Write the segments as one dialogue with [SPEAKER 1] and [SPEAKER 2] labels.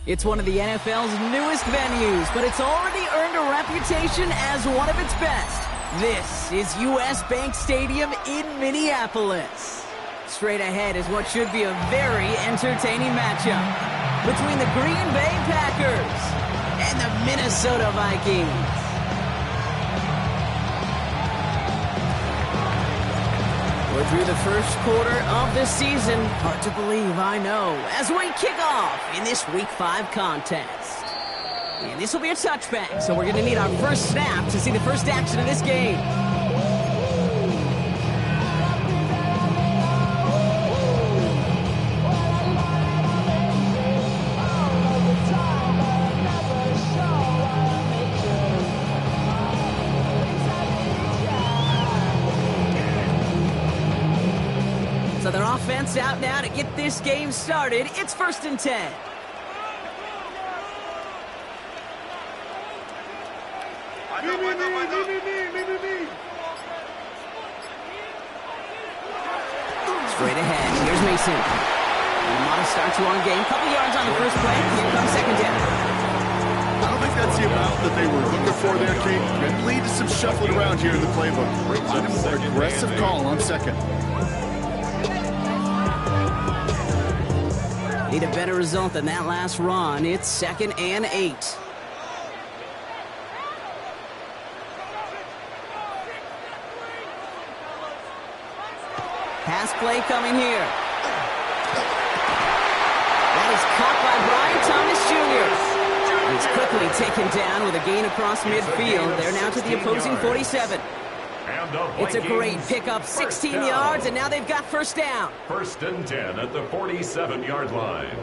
[SPEAKER 1] It's one of the NFL's newest venues, but it's already earned a reputation as one of its best. This is US Bank Stadium in Minneapolis. Straight ahead is what should be a very entertaining matchup between the Green Bay Packers and the Minnesota Vikings. We're through the first quarter of the season. Hard to believe, I know, as we kick off in this Week 5 contest. And this will be a touchback, so we're going to need our first snap to see the first action of this game. So their offense out now to get this game started. It's 1st and 10. Straight ahead. Here's Mason. Lamont starts one game. Couple yards on the first play. Here comes second down.
[SPEAKER 2] I don't think that's the amount that they were looking for there, King. It lead to some shuffling around here in the playbook. Find a more aggressive call on second.
[SPEAKER 1] Need a better result than that last run. It's 2nd and 8. Pass play coming here. That is caught by Brian Thomas Jr. He's quickly taken down with a gain across midfield. They're now to the opposing 47. It's a great pickup, 16 yards, and now they've got first down.
[SPEAKER 3] 1st and 10 at the 47-yard line.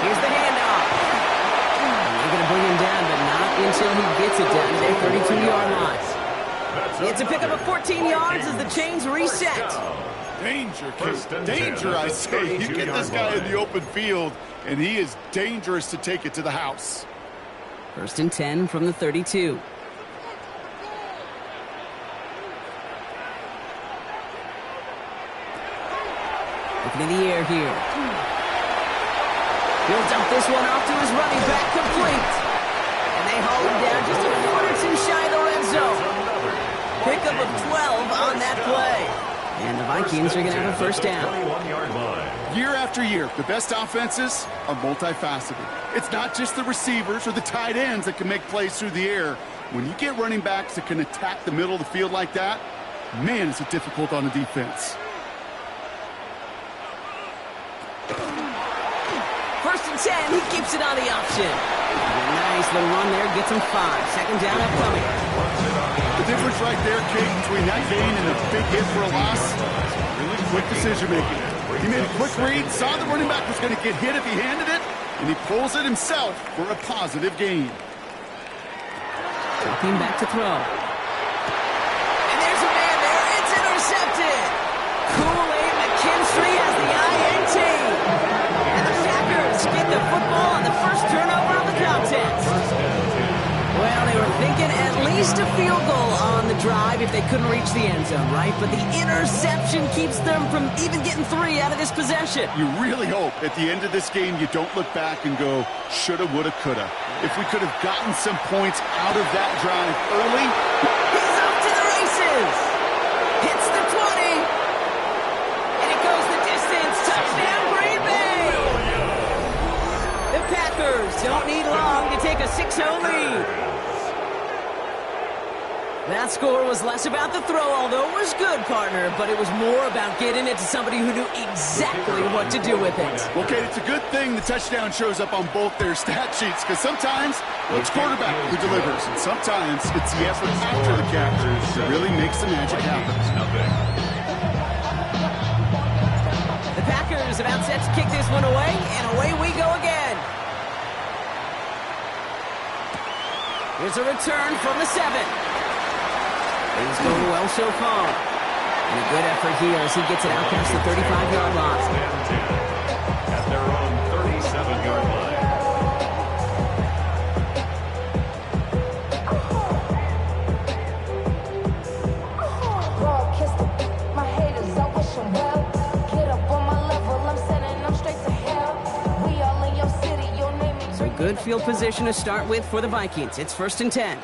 [SPEAKER 1] Here's the handoff. They're going to bring him down, but not until he gets it down to their 32-yard line. It's a pickup of 14 yards as the chains reset.
[SPEAKER 2] Danger, kid. Danger, I say. You get this guy in the open field, and he is dangerous to take it to the house.
[SPEAKER 1] 1st and 10 from the 32. Looking in the air here. He'll dump this one off to his running back, complete. And they haul him down just a foot or two shy of the red zone. Pickup of 12 on that play. And the Vikings are going to have a first down.
[SPEAKER 2] Year after year, the best offenses are multifaceted. It's not just the receivers or the tight ends that can make plays through the air. When you get running backs that can attack the middle of the field like that, man, is it difficult on the defense.
[SPEAKER 1] 1st and 10, he keeps it on the option. A nice little run there, gets him 5. 2nd down upcoming.
[SPEAKER 2] The difference right there, Kate, between that gain and a big hit for a loss, really quick decision-making. He made a quick read, saw the running back was going to get hit if he handed it, and he pulls it himself for a positive gain.
[SPEAKER 1] Dropping back to throw. And there's a man there. It's intercepted. Kool-Aid McKinstry has the INT. And the Packers get the football on the first turnover of the contest. Well, they were thinking at least a field goal on the drive if they couldn't reach the end zone, right? But the interception keeps them from even getting 3 out of this possession.
[SPEAKER 2] You really hope at the end of this game you don't look back and go, shoulda, woulda, coulda. If we could have gotten some points out of that drive early.
[SPEAKER 1] He's off to the races. Hits the 20. And it goes the distance. Touchdown, Green Bay. The Packers don't need long to take a 6-0 lead. That score was less about the throw, although it was good, partner, but it was more about getting it to somebody who knew exactly what to do with it.
[SPEAKER 2] Okay, it's a good thing the touchdown shows up on both their stat sheets, because sometimes it's quarterback who delivers, and sometimes it's the effort after the catch that really makes the magic happen.
[SPEAKER 1] The Packers about set to kick this one away, and away we go again. Here's a return from the 7. Things going well so far. And a good effort here as he gets it out past the 35-yard line.
[SPEAKER 3] At their own 37-yard line.
[SPEAKER 1] Good field position to start with for the Vikings. It's 1st and 10.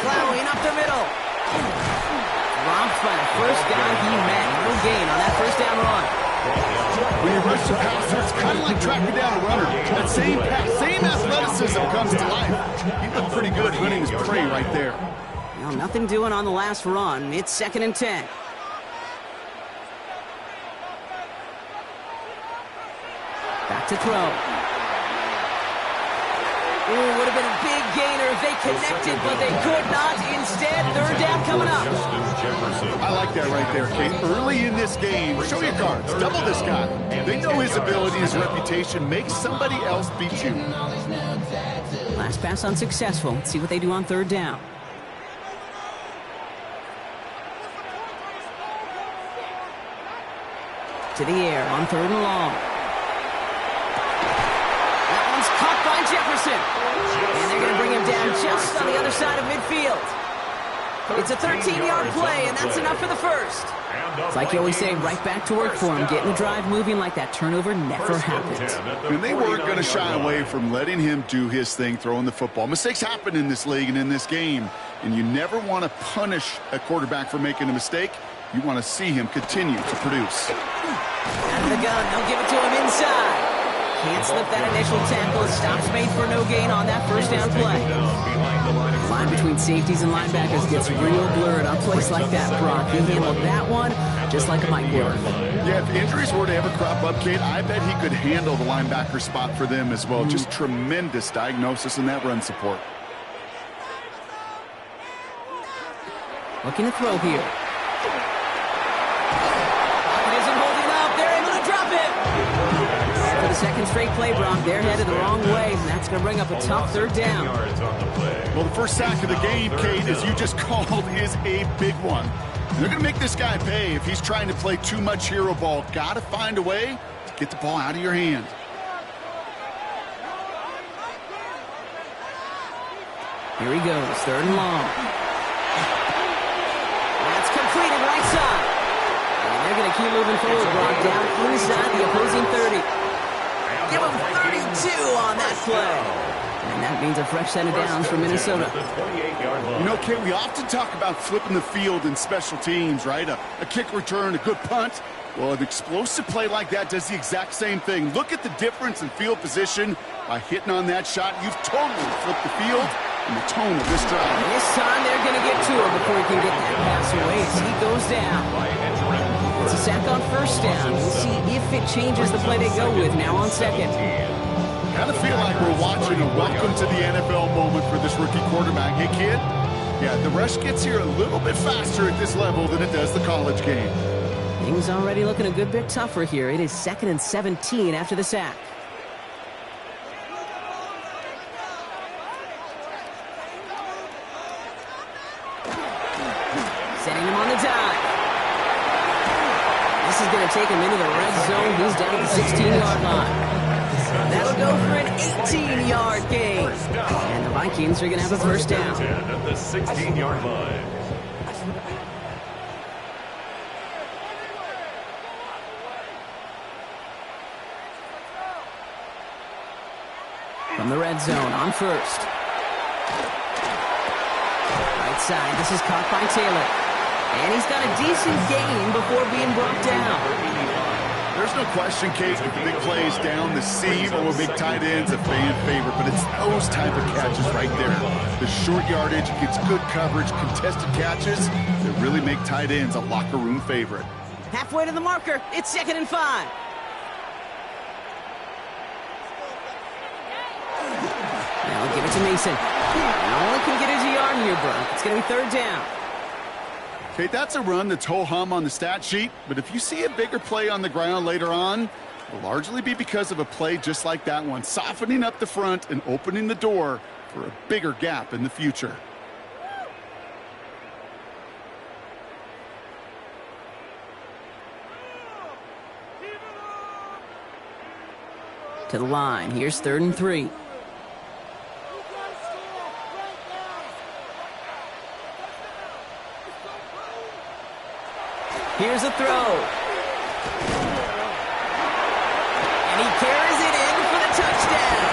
[SPEAKER 1] Plowing up the middle. Dropped by the first guy he met. No gain on that first down run.
[SPEAKER 2] When you rush the passer, it's kind of like tracking down a runner. That same pass, same athleticism comes to life. He looked pretty good hunting his prey right there.
[SPEAKER 1] Well, nothing doing on the last run. It's 2nd and 10. Back to throw. Ooh, would have been a big gainer if they connected, but they could not. Instead, 3rd down coming up.
[SPEAKER 2] I like that right there, Kate. Early in this game, show your cards. Double this guy. They know his ability, his reputation. Make somebody else beat you.
[SPEAKER 1] Last pass unsuccessful. Let's see what they do on 3rd down. To the air on 3rd and long. That one's caught by Jefferson. And they're going to bring him down just on the other side of midfield. It's a 13-yard play, and that's enough for the first. It's like you always say, right back to work for him. Getting the drive moving like that turnover never happens.
[SPEAKER 2] And they weren't going to shy away from letting him do his thing, throwing the football. Mistakes happen in this league and in this game, and you never want to punish a quarterback for making a mistake. You want to see him continue to produce.
[SPEAKER 1] Out of the gun, they'll give it to him inside. Can't slip that initial tackle. Stops made for no gain on that first down play. The line between safeties and linebackers gets real blurred on plays like that, Brock. He handled that one just like a mic work.
[SPEAKER 2] Yeah, if injuries were to ever crop up, Kate, I bet he could handle the linebacker spot for them as well. Just tremendous diagnosis in that run support.
[SPEAKER 1] Looking to throw here. It isn't holding up. They're able to drop it. For the second straight play, Brock, they're headed the wrong way, and that's going to bring up a tough 3rd down.
[SPEAKER 2] Well, the first sack of the game, Kate, as you just called, is a big one. And they're going to make this guy pay if he's trying to play too much hero ball. Got to find a way to get the ball out of your hand.
[SPEAKER 1] Here he goes, 3rd and long. That's completed right side. And they're going to keep moving forward, Brock, down inside the opposing 30. Give him 32 on that play. And that means a fresh set of downs for Minnesota.
[SPEAKER 2] You know, Kate, we often talk about flipping the field in special teams, right? A kick return, a good punt. Well, an explosive play like that does the exact same thing. Look at the difference in field position by hitting on that shot. You've totally flipped the field and the tone of this drive.
[SPEAKER 1] And this time they're going to get to him before he can get that pass away as he goes down. It's a sack on 1st down. We'll see if it changes the play they go with now on 2nd.
[SPEAKER 2] Kind of feel like we're watching a welcome to the NFL moment for this rookie quarterback. Hey, kid? Yeah, the rush gets here a little bit faster at this level than it does the college game.
[SPEAKER 1] Things already looking a good bit tougher here. It is 2nd and 17 after the sack. Setting him on the dive. This is going to take him into the red zone. He's down at the 16-yard line. That'll go for an 18-yard gain. And the Vikings are going to have a 1st down.
[SPEAKER 3] At the 16-yard line.
[SPEAKER 1] From the red zone on 1st. Right side, this is caught by Taylor. And he's got a decent gain before being brought down.
[SPEAKER 2] There's no question, Kate, with the big plays down the seam or with big tight ends, a fan favorite, but it's those type of catches right there. The short yardage, gets good coverage, contested catches that really make tight ends a locker room favorite.
[SPEAKER 1] Halfway to the marker, it's 2nd and 5. Now we'll give it to Mason. All he can get is a yard here, Brock. It's going to be 3rd down.
[SPEAKER 2] Okay, that's a run that's ho-hum on the stat sheet, but if you see a bigger play on the ground later on, it'll largely be because of a play just like that one, softening up the front and opening the door for a bigger gap in the future.
[SPEAKER 1] To the line, here's 3rd and 3. Here's a throw. And he carries it in for the touchdown.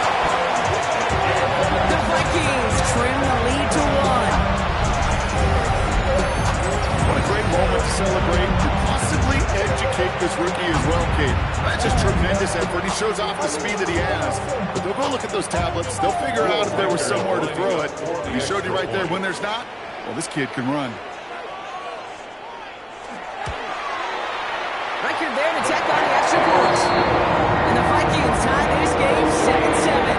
[SPEAKER 1] The Vikings trim the lead to 1.
[SPEAKER 2] What a great moment to celebrate and possibly educate this rookie as well, Kate. That's just tremendous effort. He shows off the speed that he has. But they'll go look at those tablets. They'll figure out if there was somewhere to throw it. And he showed you right there when there's not. Well, this kid can run.
[SPEAKER 1] Record there to tack on the extra point. And the Vikings tie this game 7-7.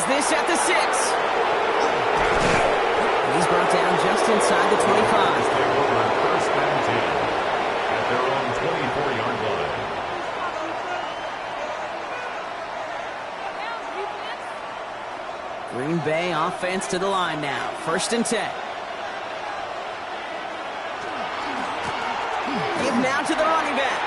[SPEAKER 1] This at the 6. He's brought down just inside the 25.
[SPEAKER 3] They will run first and 10 at their own 24-yard line.
[SPEAKER 1] Green Bay offense to the line now. 1st and 10. Give now to the running back.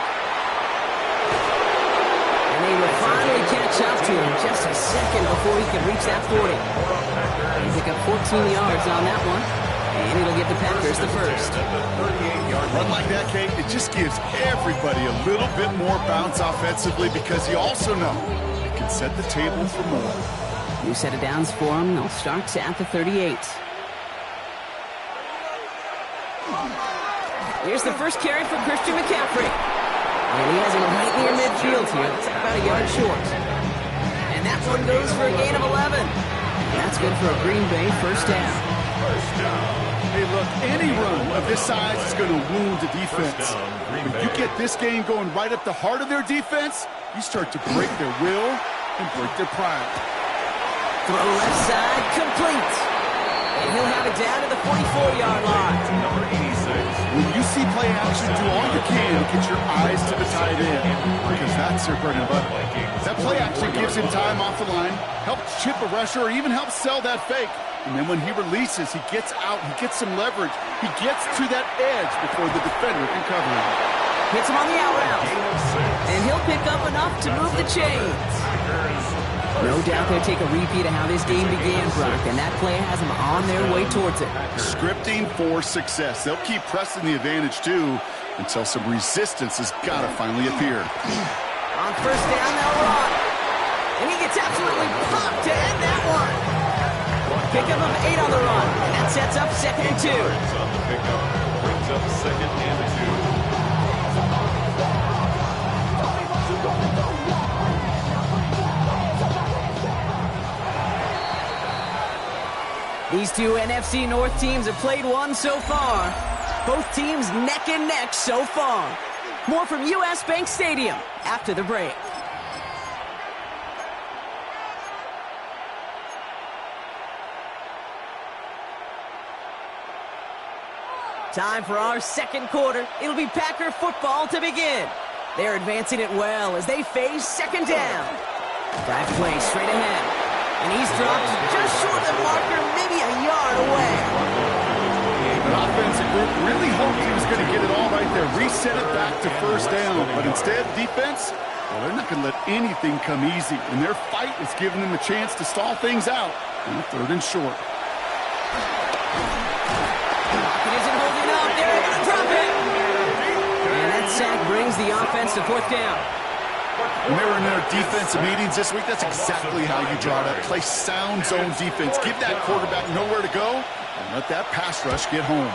[SPEAKER 1] And they will finally catch up to him just a second before he can reach that 40. They pick up 14 yards on that one. And it'll give the Packers the first.
[SPEAKER 2] Run like that, Kate, it just gives everybody a little bit more bounce offensively because you also know it can set the table for more.
[SPEAKER 1] New set of downs for him. They'll start at the 38. Here's the first carry for Christian McCaffrey. And he has him right near midfield here. That's about a yard short. And that one goes for a gain of 11. That's good for a Green Bay first down.
[SPEAKER 2] Hey, look, any run of this size is going to wound the defense. When you get this game going right up the heart of their defense, you start to break their will and break their pride.
[SPEAKER 1] Throw left side, complete. And he'll have it down to the 44-yard line.
[SPEAKER 3] Number 86.
[SPEAKER 2] When you see play action, do all you can to get your eyes to the tight end, because that's their bread and butter. That play action gives him time off the line, helps chip a rusher, or even helps sell that fake. And then when he releases, he gets out, he gets some leverage. He gets to that edge before the defender can cover him.
[SPEAKER 1] Hits him on the out route. And he'll pick up enough to move the chains. No doubt they'll take a repeat of how this game began, Brock, and that play has them on their way towards it.
[SPEAKER 2] Scripting for success. They'll keep pressing the advantage, too, until some resistance has got to finally appear.
[SPEAKER 1] On first down, they'll run. And he gets absolutely popped to end that one. Pickup of 8 on the run, and that sets up 2nd and 2.
[SPEAKER 3] On the pickup, brings up 2nd and 2.
[SPEAKER 1] These two NFC North teams have played one so far. Both teams neck and neck so far. More from U.S. Bank Stadium after the break. Time for our second quarter. It'll be Packer football to begin. They're advancing it well as they face 2nd down. Dive play straight ahead. And he's dropped just short of the marker, maybe a yard away.
[SPEAKER 2] The offensive group really hoped he was going to get it all right there, reset it back to first down. But instead, defense, well, they're not going to let anything come easy. And their fight is giving them a chance to stall things out on 3rd and short.
[SPEAKER 1] Pocket isn't holding up. They're able to drop it. And that sack brings the offense to 4th down.
[SPEAKER 2] When they were in their defensive meetings this week, that's exactly how you draw it up. Play sound zone defense. Give that quarterback nowhere to go and let that pass rush get home.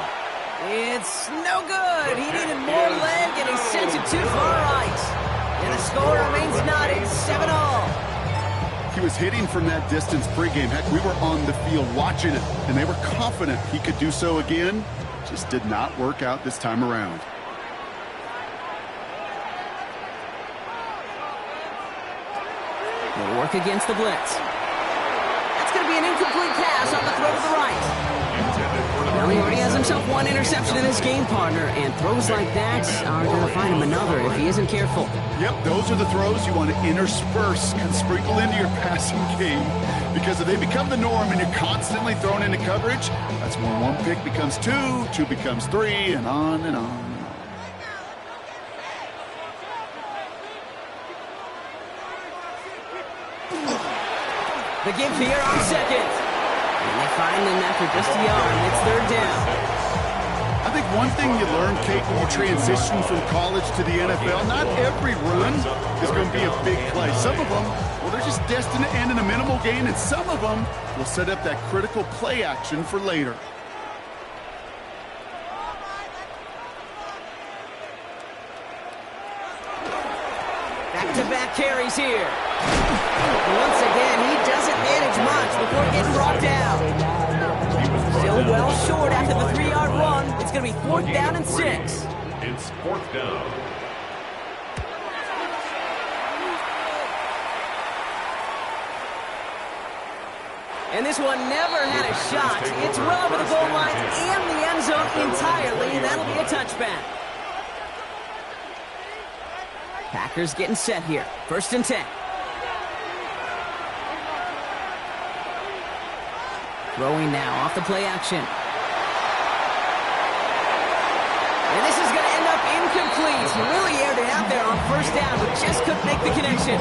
[SPEAKER 1] It's no good. He needed more leg, and he sent it too far right. And the score remains knotted, 7-all.
[SPEAKER 2] He was hitting from that distance pregame. Heck, we were on the field watching it, and they were confident he could do so again. Just did not work out this time around.
[SPEAKER 1] They'll work against the blitz. That's going to be an incomplete pass on the throw to the right. Well, he already has himself one interception in this game, partner, and throws like that are going to find him another if he isn't careful.
[SPEAKER 2] Yep, those are the throws you want to intersperse and sprinkle into your passing game, because if they become the norm and you're constantly thrown into coverage, that's when one pick becomes two, two becomes three, and on and on.
[SPEAKER 1] The give here on second. And they find him after just a yard. It's third down.
[SPEAKER 2] I think one thing you learn, Kate, when you transition from college to the NFL, not every run is going to be a big play. Some of them, well, they're just destined to end in a minimal gain, and some of them will set up that critical play action for later.
[SPEAKER 1] Back-to-back carries here. Once again, he doesn't manage much before getting brought down. Still well short after the 3-yard run. It's going to be fourth down and 6.
[SPEAKER 3] It's fourth down.
[SPEAKER 1] And this one never had a shot. It's well over the goal line and the end zone entirely, and that'll be a touchback. Packers getting set here. First and 10. Throwing now off the play action. And this is going to end up incomplete. He really aired it out there on first down, but just couldn't make the connection.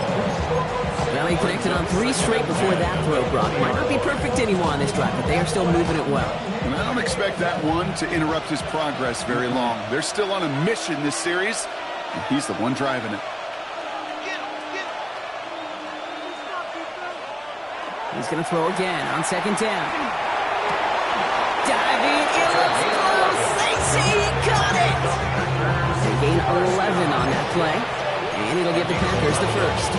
[SPEAKER 1] Well, he connected on 3 straight before that throw, Brock. Might not be perfect anymore on this drive, but they are still moving it well.
[SPEAKER 2] And I don't expect that one to interrupt his progress very long. They're still on a mission this series, and he's the one driving it.
[SPEAKER 1] He's going to throw again on second down. Diving, it looks close. They say he caught it. They gain 11 on that play, and it'll give the Packers the first.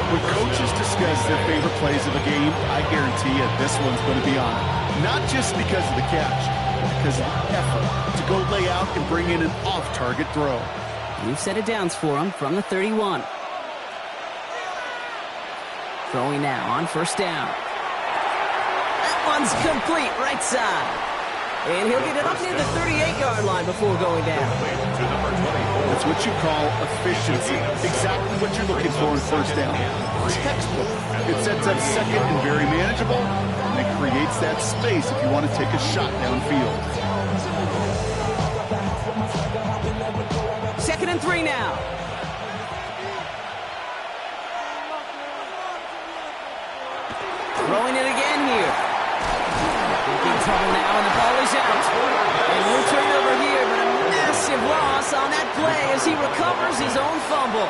[SPEAKER 2] When coaches discuss their favorite plays of a game, I guarantee you this one's going to be on it. Not just because of the catch, but because of the effort to go lay out and bring in an off-target throw.
[SPEAKER 1] New set of downs for him from the 31. Throwing now on first down. That one's complete, right side. And he'll get it up near the 38-yard line before going down.
[SPEAKER 2] That's what you call efficiency. Exactly what you're looking for in first down. Textbook. It sets up second and very manageable, and it creates that space if you want to take a shot downfield.
[SPEAKER 1] Second and 3 now. Throwing it again here. Big trouble now, and the ball is out. And no turnover here, but a massive loss on that play as he recovers his own fumble.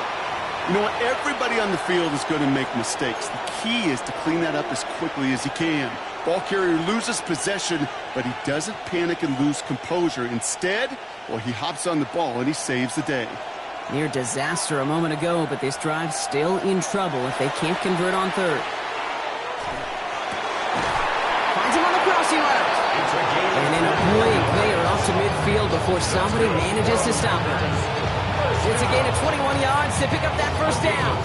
[SPEAKER 2] You know what? Everybody on the field is going to make mistakes. The key is to clean that up as quickly as he can. Ball carrier loses possession, but he doesn't panic and lose composure. Instead, well, he hops on the ball and he saves the day.
[SPEAKER 1] Near disaster a moment ago, but this drive's still in trouble if they can't convert on third. Finds him on the crossing route. And then a blink, they are off to midfield before somebody manages to stop him. It's a gain of 21 yards to pick up that first down.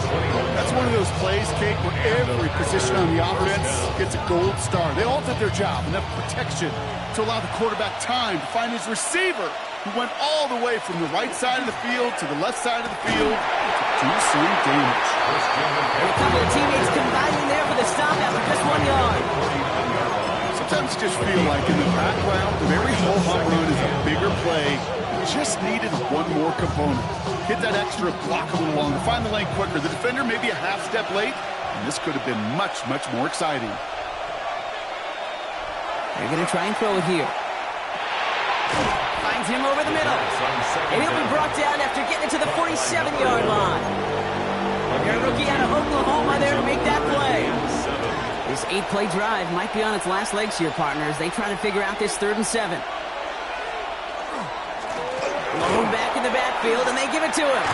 [SPEAKER 2] That's one of those plays, Kate, where every position on the offense gets a gold star. They all did their job, enough protection to allow the quarterback time to find his receiver, who went all the way from the right side of the field to the left side of the field to do some damage.
[SPEAKER 1] And a couple of teammates combining there for the stop after just 1 yard.
[SPEAKER 2] Sometimes you just feel like in the background of every ho-hum run is a bigger play. Just needed one more component. Hit that extra block a little longer, find the lane quicker. The defender may be a half step late, and this could have been much, much more exciting.
[SPEAKER 1] They're going to try and throw it here. Finds him over the middle. And he'll be brought down after getting it to the 47-yard line. Their rookie out of Oklahoma there to make that play. This 8-play drive might be on its last legs here, partners. They try to figure out this 3rd and 7. Low back in the backfield, and they give it to him.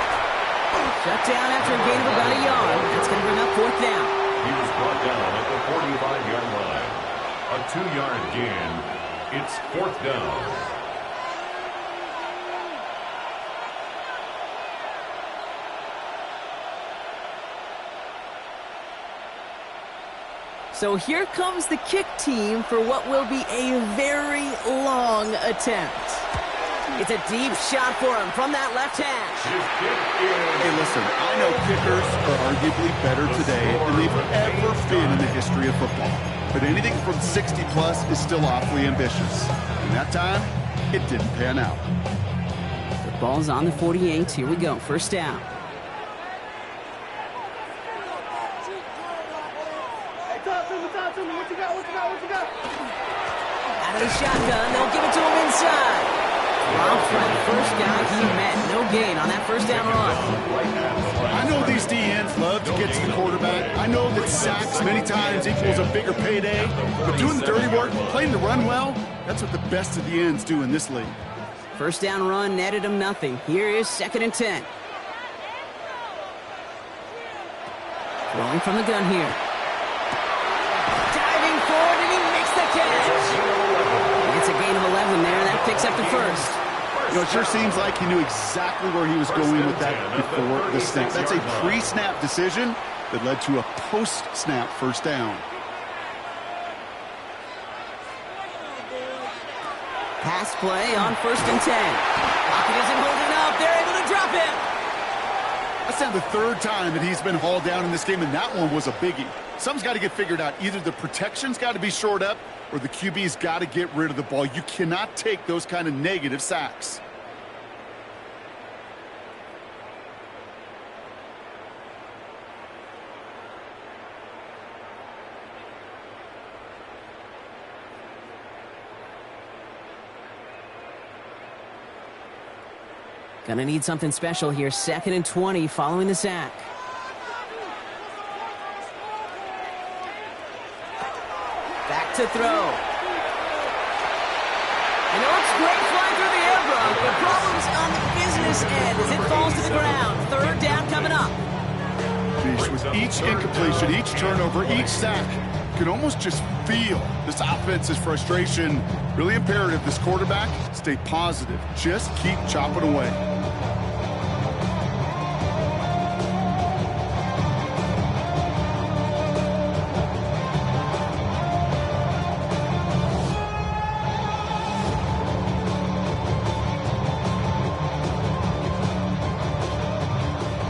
[SPEAKER 1] Shut down after a gain of about a yard. That's going to bring up 4th down.
[SPEAKER 3] He was brought down at the 45-yard line. A 2-yard gain. It's 4th down.
[SPEAKER 1] So here comes the kick team for what will be a very long attempt. It's a deep shot for him from that left hash.
[SPEAKER 2] Hey, listen, I know kickers are arguably better today than they've ever been in the history of football. But anything from 60-plus is still awfully ambitious. And that time, it didn't pan out.
[SPEAKER 1] The ball's on the 48. Here we go. First down. Out of the shotgun, they'll give it to him inside. Dropped for the first guy he met. No gain on that first down run.
[SPEAKER 2] I know these DNs love to get to the quarterback. I know that sacks many times equals a bigger payday. But doing the dirty work, playing the run well, that's what the best of the ends do in this league.
[SPEAKER 1] First down run netted him nothing. Here is 2nd and 10. Throwing from the gun here. Diving forward, and he makes the catch. It's a gain of 11 there. That picks up the first.
[SPEAKER 2] You know, it sure seems like he knew exactly where he was going with that before the snap. That's a pre-snap decision that led to a post-snap first down.
[SPEAKER 1] Pass play on 1st and 10. Pocket isn't holding up. They're able to drop him.
[SPEAKER 2] That's now the 3rd time that he's been hauled down in this game, and that one was a biggie. Something's got to get figured out. Either the protection's got to be shored up or the QB's got to get rid of the ball. You cannot take those kind of negative sacks.
[SPEAKER 1] Gonna need something special here. 2nd and 20 following the sack. Back to throw. You know, it's great flying through the air, Brock, but problems on the business end as it falls to the ground. 3rd down coming up.
[SPEAKER 2] Jeez, with each incompletion, each turnover, each sack, you can almost just feel this offense's frustration. Really imperative, this quarterback, stay positive. Just keep chopping away.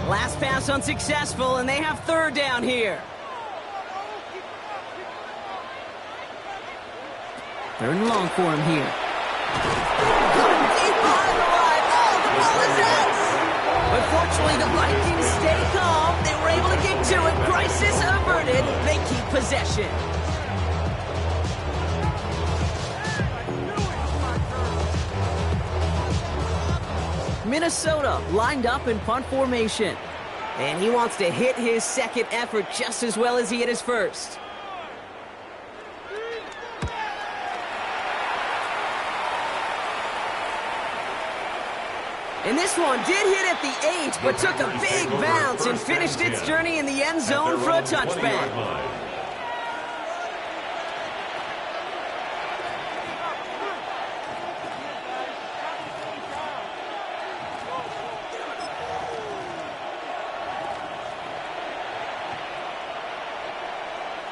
[SPEAKER 1] Last pass unsuccessful, and they have 3rd down here. 3rd and long for him here. Deep behind the line. Oh, the ball is out. But fortunately, the Vikings stay calm. They were able to get to it. Crisis averted. They keep possession. Minnesota lined up in punt formation. And he wants to hit his 2nd effort just as well as he hit his 1st. And this one did hit at the 8, but took a big bounce and finished its journey in the end zone for a touchback.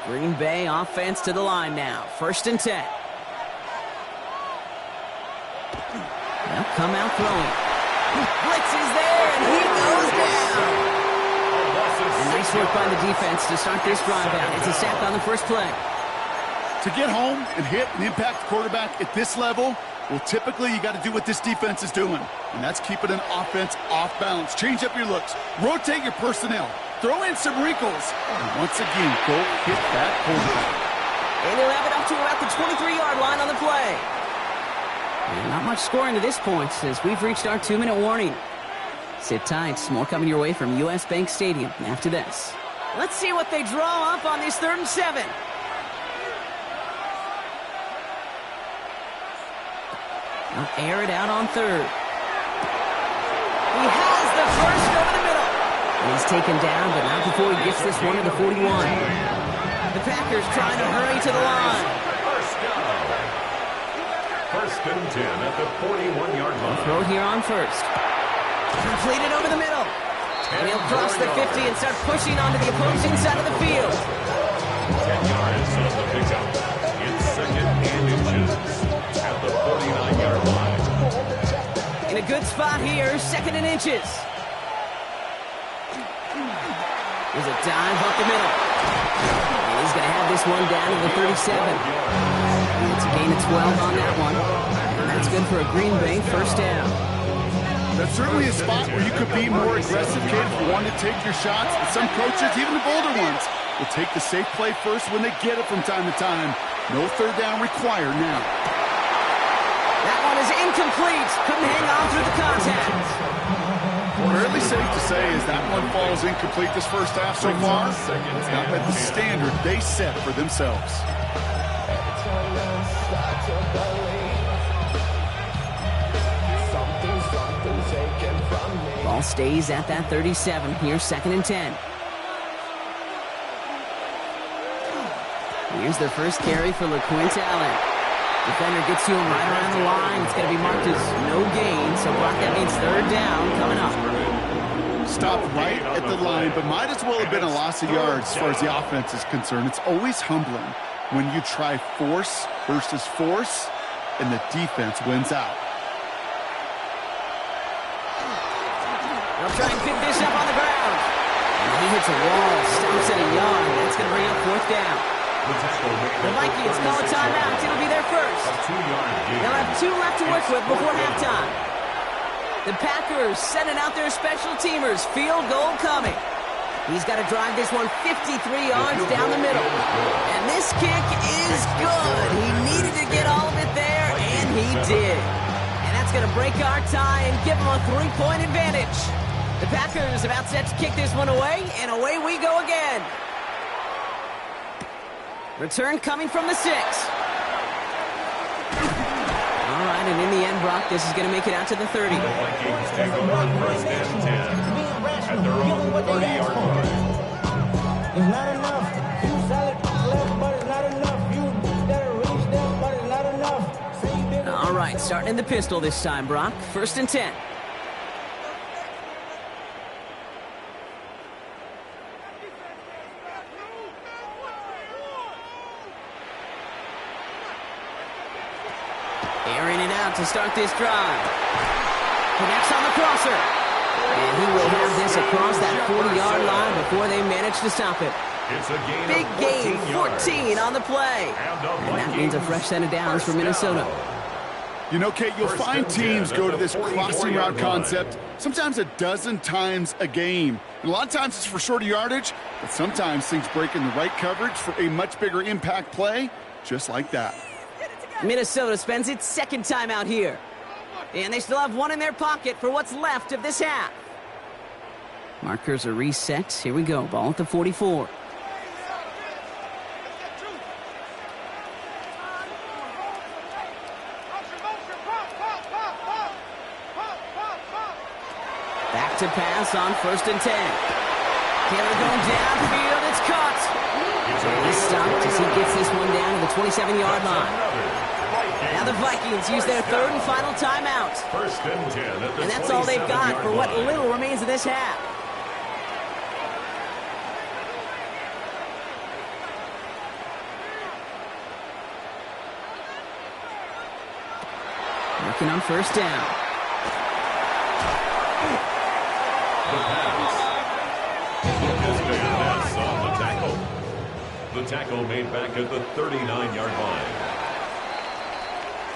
[SPEAKER 1] Green Bay offense to the line now. 1st and 10. They'll come out throwing. Blitz is there, and he goes down. Nice work by the defense to start this drive out. It's a sack on the first play.
[SPEAKER 2] To get home and hit and impact the quarterback at this level, well, typically you got to do what this defense is doing, and that's keeping an offense off balance. Change up your looks. Rotate your personnel. Throw in some wrinkles. And once again, go hit that quarterback.
[SPEAKER 1] And they'll have it up to about the 23-yard line on the play. And not much scoring to this point as we've reached our 2-minute warning. Sit tight. More coming your way from U.S. Bank Stadium after this. Let's see what they draw up on this 3rd and 7. They'll air it out on 3rd. He has the first over the middle. He's taken down, but not before he gets this one to the 41. The Packers trying to hurry to the line.
[SPEAKER 3] First and 10 at the 41-yard line.
[SPEAKER 1] Throw here on 1st. Completed over the middle. And he'll cross the 50 and start pushing onto the opposing side of the field.
[SPEAKER 3] 10 yards on the pickup. It's 2nd and inches at the 49-yard line.
[SPEAKER 1] In a good spot here, 2nd and inches. There's a dive up the middle. And he's going to have this one down to the 37. It's a gain of 12 on that one. And that's good for a Green Bay first down.
[SPEAKER 2] That's certainly a spot where you could be more aggressive, kid, if you want to take your shots. And some coaches, even the bolder ones, will take the safe play first when they get it from time to time. No third down required now.
[SPEAKER 1] That one is incomplete. Couldn't hang on through the contact.
[SPEAKER 2] Fairly safe to say as that one falls incomplete this first half so far. It's not met the standard they set for themselves.
[SPEAKER 1] Ball stays at that 37. Here's 2nd and 10. Here's their first carry for LeQuint Allen. Defender gets to him right around the line. It's going to be marked as no gain. So, Brock, that means 3rd down coming up.
[SPEAKER 2] Stopped right at the line, but might as well have been a loss of yards as far as the offense is concerned. It's always humbling when you try force versus force, and the defense wins out.
[SPEAKER 1] They'll try and pick this up on the ground. And he hits a wall, stops at a yard. That's going to bring up 4th down. The Vikings call a timeout. It'll be their first. They'll have 2 left to work with before halftime. The Packers sending out their special teamers. Field goal coming. He's got to drive this one 53 yards down the middle. And this kick is good. He needed to get all of it there, and he did. And that's going to break our tie and give him a 3-point advantage. The Packers about set to kick this one away, and away we go again. Return coming from the 6. All right, and in the end, Brock, this is going to make it out to the 30.
[SPEAKER 3] The Vikings take over 1st and 10 at their own 30-yard line.
[SPEAKER 4] It's not enough. You solid left, but it's not enough. You better reach them, but it's not enough.
[SPEAKER 1] All right, starting in the pistol this time, Brock. 1st and 10. Airing it out to start this drive. Connects on the crosser. And he will have this across that 40-yard line before they manage to stop it.
[SPEAKER 3] It's a gain
[SPEAKER 1] Big gain, 14 on the play. And that means a fresh set of downs for Minnesota.
[SPEAKER 2] You know, Kate, you'll find teams go to this crossing route concept sometimes a dozen times a game. And a lot of times it's for shorter yardage, but sometimes things break in the right coverage for a much bigger impact play, just like that.
[SPEAKER 1] Minnesota spends its 2nd time out here. And they still have one in their pocket for what's left of this half. Markers are reset. Here we go. Ball at the 44. Back to pass on 1st and 10. Taylor going downfield. It's caught. He's stopped as he gets this one down to the 27-yard line. Now the Vikings use their 3rd and final timeout.
[SPEAKER 3] 1st and 10 at the
[SPEAKER 1] And that's all they've got for what little remains of this half. Working on 1st down.
[SPEAKER 3] The pass. That's on the tackle. The tackle made back at the 39-yard line.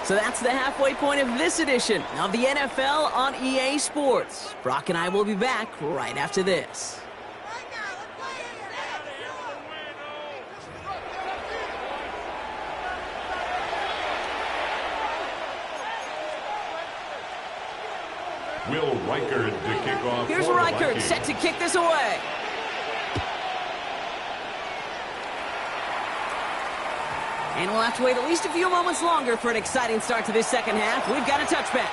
[SPEAKER 1] So that's the halfway point of this edition of the NFL on EA Sports. Brock and I will be back right after this.
[SPEAKER 3] Will Reichard to kick off.
[SPEAKER 1] Here's Reichard set to kick this away. And we'll have to wait at least a few moments longer for an exciting start to this 2nd half. We've got a touchback.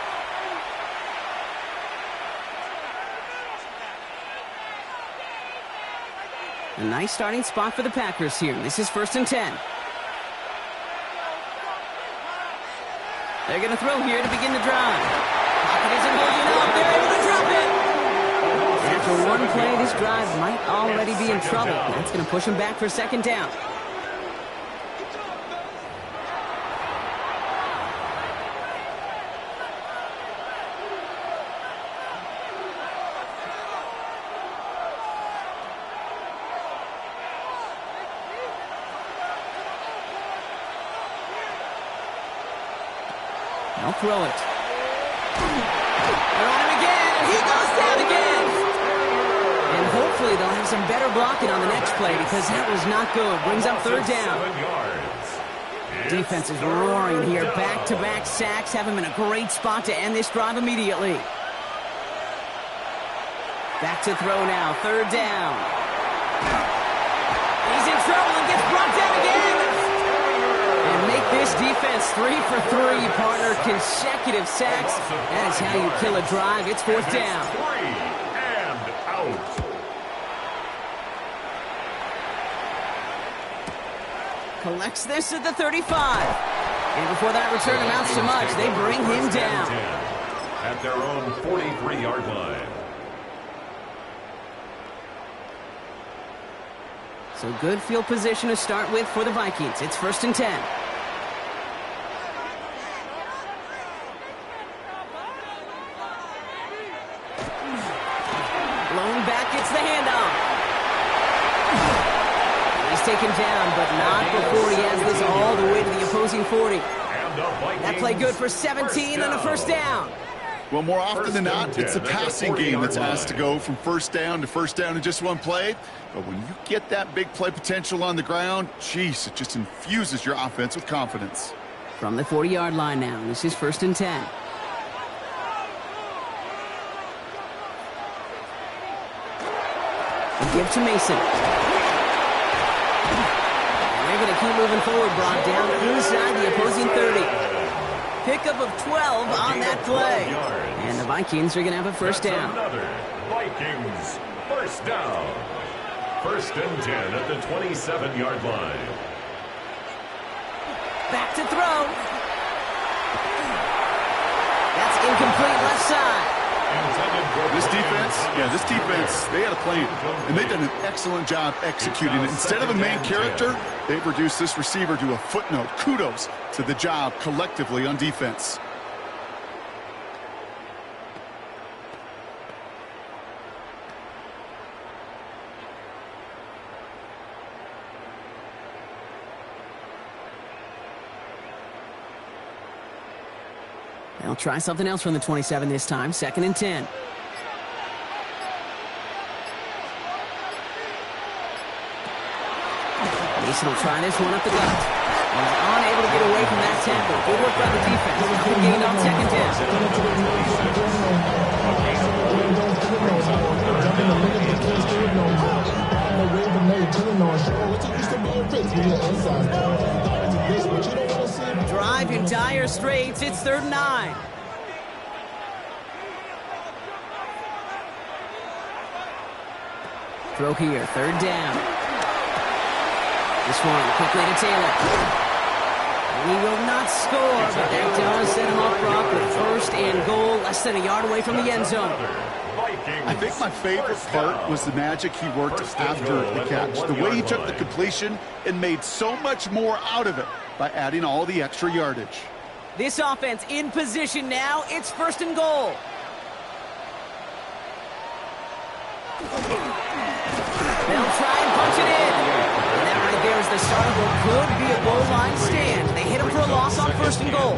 [SPEAKER 1] A nice starting spot for the Packers here. This is 1st and 10. They're going to throw here to begin the drive. Pocket isn't holding up. They're able to drop it. After one play, this drive might already be in trouble. That's going to push them back for 2nd down. They'll throw it. They're on him again, and he goes down again. And hopefully they'll have some better blocking on the next play because that was not good. Brings up third down. Defense is roaring here. Back-to-back sacks have him in a great spot to end this drive immediately. Back to throw now. Third down. He's in trouble and gets brought down again. And make this defense 3 for 3, partner. Consecutive sacks. That is how you kill a drive. It's fourth down.
[SPEAKER 3] 3 and out.
[SPEAKER 1] Collects this at the 35. And before that return amounts to much, they bring him down.
[SPEAKER 3] At their own 43-yard line.
[SPEAKER 1] So good field position to start with for the Vikings. It's 1st and 10. Blown back, gets the handoff. He's taken down, but not before he has this all the way to the opposing 40. That play good for 17 and a first down.
[SPEAKER 2] Well, more often than not, it's the passing game that's asked to go from first down in just one play. But when you get that big play potential on the ground, geez, it just infuses your offense with confidence.
[SPEAKER 1] From the 40-yard line now, this is 1st and 10. They give to Mason. And they're going to keep moving forward, brought down inside the opposing 30. Pickup of 12 on that play. And the Vikings are going to have a first down.
[SPEAKER 3] Another Vikings first down. 1st and 10 at the 27-yard line.
[SPEAKER 1] Back to throw. That's incomplete left side.
[SPEAKER 2] This defense, they had a plan, and they've done an excellent job executing it. Instead of a main character, they've reduced this receiver to a footnote. Kudos to the job collectively on defense.
[SPEAKER 1] They'll try something else from the 27 this time. 2nd and 10. Mason will try this one up the gut. He's unable to get away from that tackle. Good work by the defense. Good gain on 2nd down. Drive in dire straits. It's 3rd and 9. Throw here. 3rd down. This one quickly to Taylor. And he will not score, but that does set him up, Brock, with 1st and goal, less than a yard away from the end zone.
[SPEAKER 2] I think my favorite part was the magic he worked after the catch. The way he took the completion and made so much more out of it by adding all the extra yardage.
[SPEAKER 1] This offense in position now. It's 1st and goal. They'll try and punch it in. And that right there is the start of what could be a goal line stand. They hit him for a loss on 1st and goal.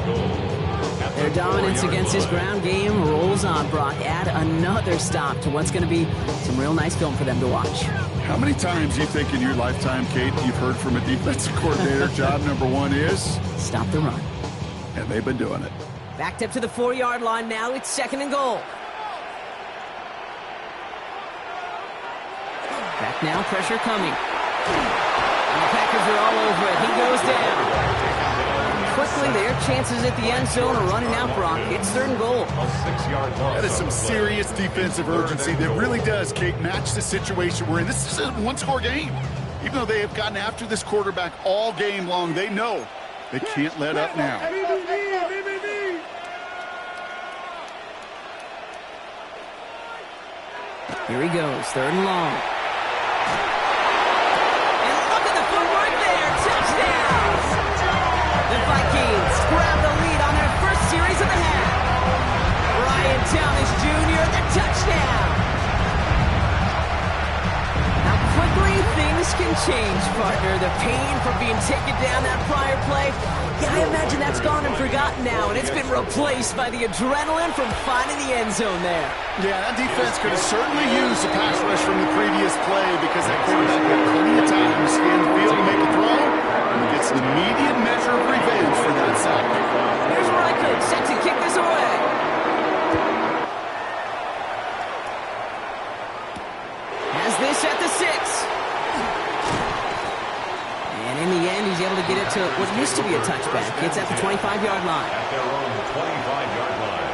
[SPEAKER 1] Their dominance against this ground game rolls on, Brock. Add another stop to what's going to be some real nice film for them to watch.
[SPEAKER 2] How many times do you think in your lifetime, Kate, you've heard from a defensive coordinator, job number 1 is?
[SPEAKER 1] Stop the run.
[SPEAKER 2] And they've been doing it.
[SPEAKER 1] Backed up to the 4-yard line now. It's 2nd and goal. Back now, pressure coming. And the Packers are all over it. He goes down. Quickly, their chances at the end zone are running out, Brock. It's 3rd and goal.
[SPEAKER 2] That is some serious defensive urgency that really does, Kate, match the situation we're in. This is a one-score game. Even though they have gotten after this quarterback all game long, they know they can't let up now.
[SPEAKER 1] Here he goes, 3rd and long. The Vikings grab the lead on their first series of the half. Ryan Thomas Jr., the touchdown. How quickly things can change, partner. The pain from being taken down that prior play. Yeah, I imagine that's gone and forgotten now, and it's been replaced by the adrenaline from finding the end zone there.
[SPEAKER 2] Yeah, that defense could have certainly used a pass rush from the previous play because that quarterback had plenty of time to scan the field and make a throw, and he gets an immediate measure of revenge for that sack.
[SPEAKER 1] Here's where I could set to kick this away. Has this at the 6. And in the end, he's able to get it to what used to be a touchback. It's at the 25-yard line.
[SPEAKER 3] At their own 25-yard line.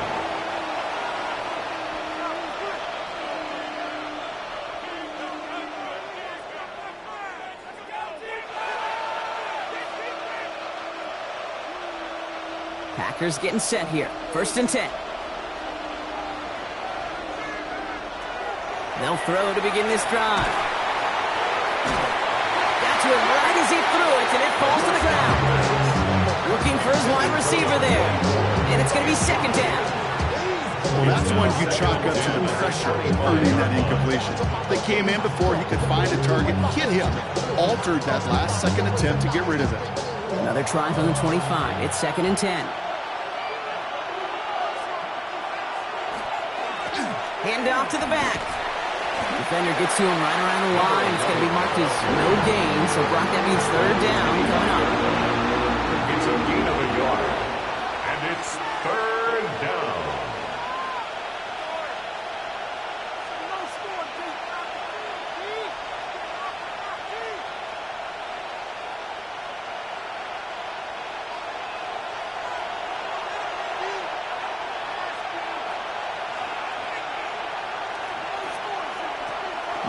[SPEAKER 1] Packers getting set here. 1st and 10. They'll throw to begin this drive. Got to him right as he threw it, and it falls to the ground. Looking for his wide receiver there. And it's going to be 2nd down.
[SPEAKER 2] Well, that's when you chalk up to the pressure earning that incompletion. They came in before he could find a target, hit him, altered that last-second attempt to get rid of it.
[SPEAKER 1] Another try from the 25. It's 2nd and 10. Hand off to the back. Defender gets to him right around the line. It's going to be marked as no gain, so Brock, that means 3rd down coming up.
[SPEAKER 3] It's a gain of a yard, and it's 3rd down.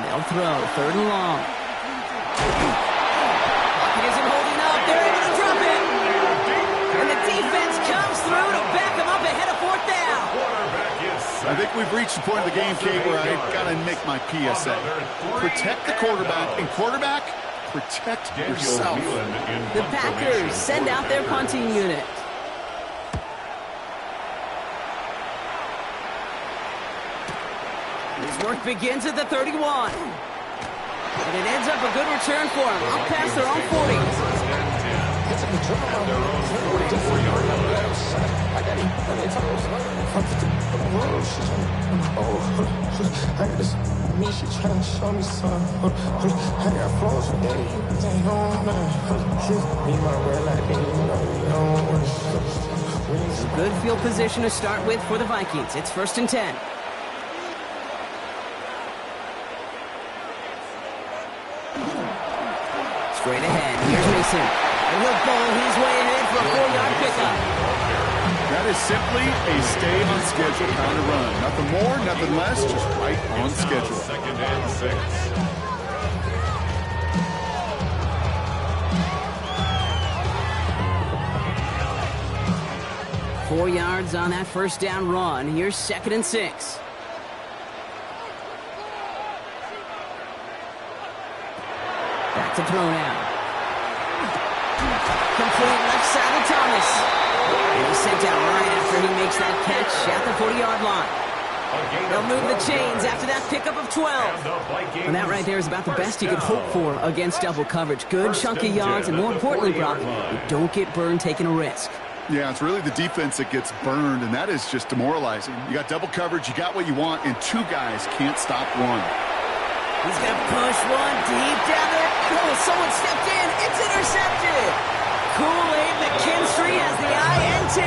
[SPEAKER 1] They'll throw, 3rd and long. Pocket isn't holding up. They're able to drop it. And the defense comes through to back them up ahead of 4th down.
[SPEAKER 2] I think we've reached the point of the game, Kate, where I got to make my PSA. Protect the quarterback, and quarterback, protect yourself.
[SPEAKER 1] The Packers send out their punting unit. His work begins at the 31. And it ends up a good return for him. Out past their own 40. A good field position to start with for the Vikings. It's 1st and 10. Straight ahead. Here's Mason. And he'll bowl his way ahead for a 4-yard pickup.
[SPEAKER 2] That is simply a stay on schedule kind of run. Nothing more, nothing less, just right on schedule.
[SPEAKER 3] 2nd and 6.
[SPEAKER 1] 4 yards on that 1st down run. Here's 2nd and 6. Back to throw now. Complete left side of Thomas. And he's sent out right after he makes that catch at the 40-yard line. They'll move the chains after that pickup of 12. And that right there is about the best you could hope for against double coverage. Good chunky yards, and more importantly, Brock, you don't get burned taking a risk.
[SPEAKER 2] Yeah, it's really the defense that gets burned, and that is just demoralizing. You got double coverage, you got what you want, and 2 guys can't stop one.
[SPEAKER 1] He's going to push one deep down there. Oh, someone stepped in. It's intercepted. Kool-Aid McKinstry has the INT.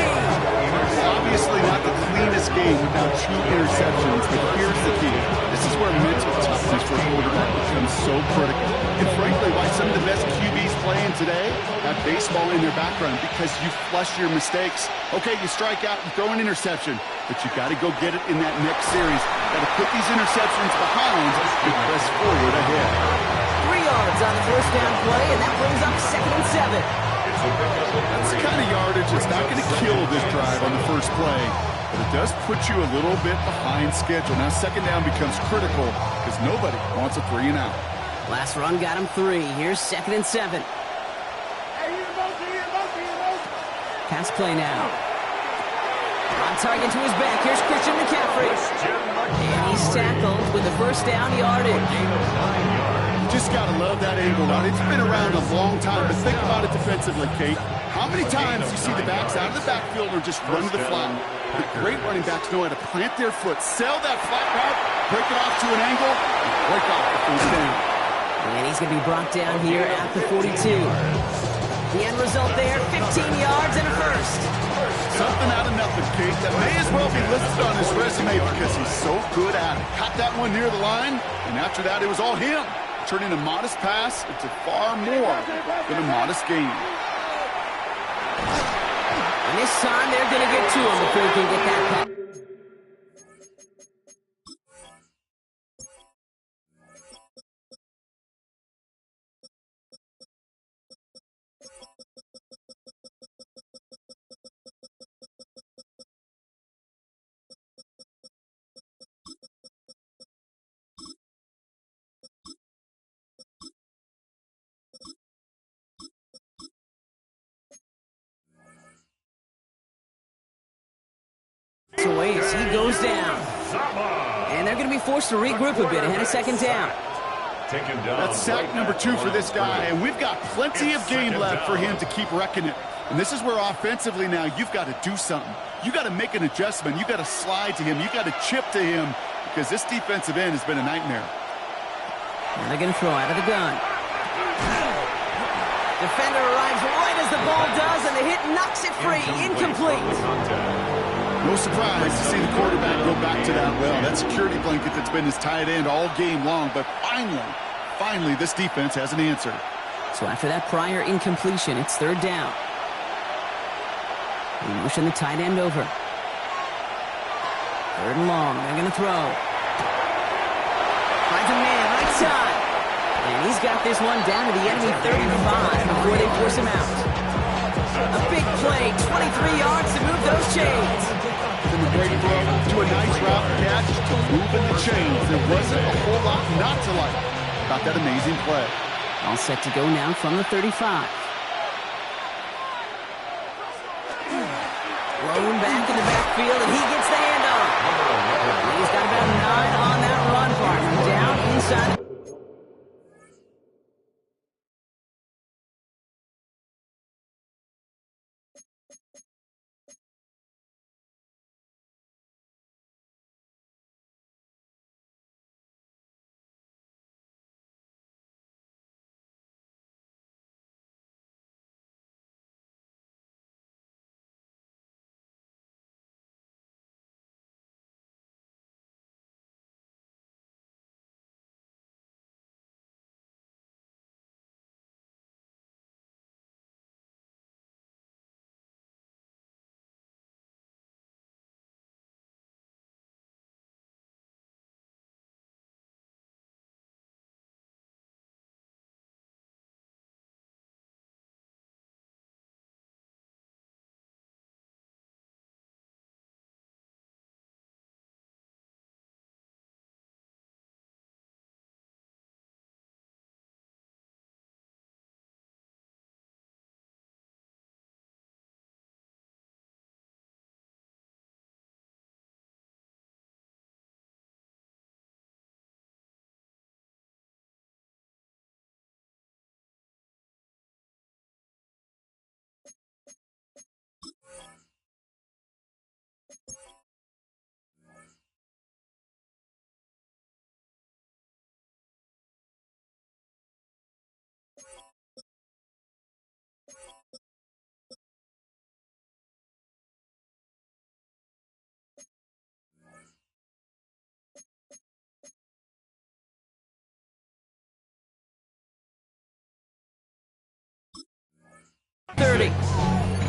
[SPEAKER 2] Obviously not the cleanest game without 2 interceptions, but here's the key. This is where mental toughness for a quarterback becomes so critical. And frankly, why some of the best QBs playing today have baseball in their background, because you flush your mistakes. Okay, you strike out, you throw an interception, but you got to go get it in that next series. Got to put these interceptions behind and press forward ahead.
[SPEAKER 1] 3 yards on the 1st down play, and that brings up 2nd and 7.
[SPEAKER 2] That's the kind of yardage that's not going to kill this drive on the first play, but it does put you a little bit behind schedule. Now 2nd down becomes critical because nobody wants a 3 and out.
[SPEAKER 1] Last run got him 3. Here's 2nd and 7. Pass play now. On target to his back. Here's Christian McCaffrey. And he's tackled with the 1st down yardage.
[SPEAKER 2] You just got to love that angle route. It's been around a long time, but think about it defensively, Kate. How many times you see the backs out of the backfield or just run to the flat? The great running backs know how to plant their foot, sell that flat route, break it off to an angle, and break off the first down.
[SPEAKER 1] And he's going to be brought down here at the 42. The end result there, 15 yards and a first.
[SPEAKER 2] Something out of nothing, Kate. That may as well be listed on his resume because he's so good at it. Caught that one near the line, and after that, it was all him. Turning a modest pass into far more than a modest gain.
[SPEAKER 1] And this time, they're going to get to him before he can get that pass. Away as he goes down. And they're going to be forced to regroup a bit ahead of second down.
[SPEAKER 2] That's sack number 2 for this guy, and we've got plenty of game left for him to keep wrecking it. And this is where offensively now you've got to do something. You got to make an adjustment. You got to slide to him. You got to chip to him because this defensive end has been a nightmare.
[SPEAKER 1] And they're going to throw out of the gun. Defender arrives right as the ball does, and the hit knocks it free. Incomplete.
[SPEAKER 2] No surprise to see the quarterback go back to that well. That security blanket that's been his tight end all game long, but finally, this defense has an answer.
[SPEAKER 1] So after that prior incompletion, it's third down. They motion the tight end over. Third and long, they're going to throw. Finds a man, right side. And he's got this one down to the enemy 35 before they force him out. A big play, 23 yards to move those chains.
[SPEAKER 2] From a great throw to a nice route catch to moving the chains. There wasn't a whole lot not to like about that amazing play.
[SPEAKER 1] All set to go now from the 35. Thrown back in the backfield, and he gets the handoff. He's got about 9 on that run, partner. Down inside.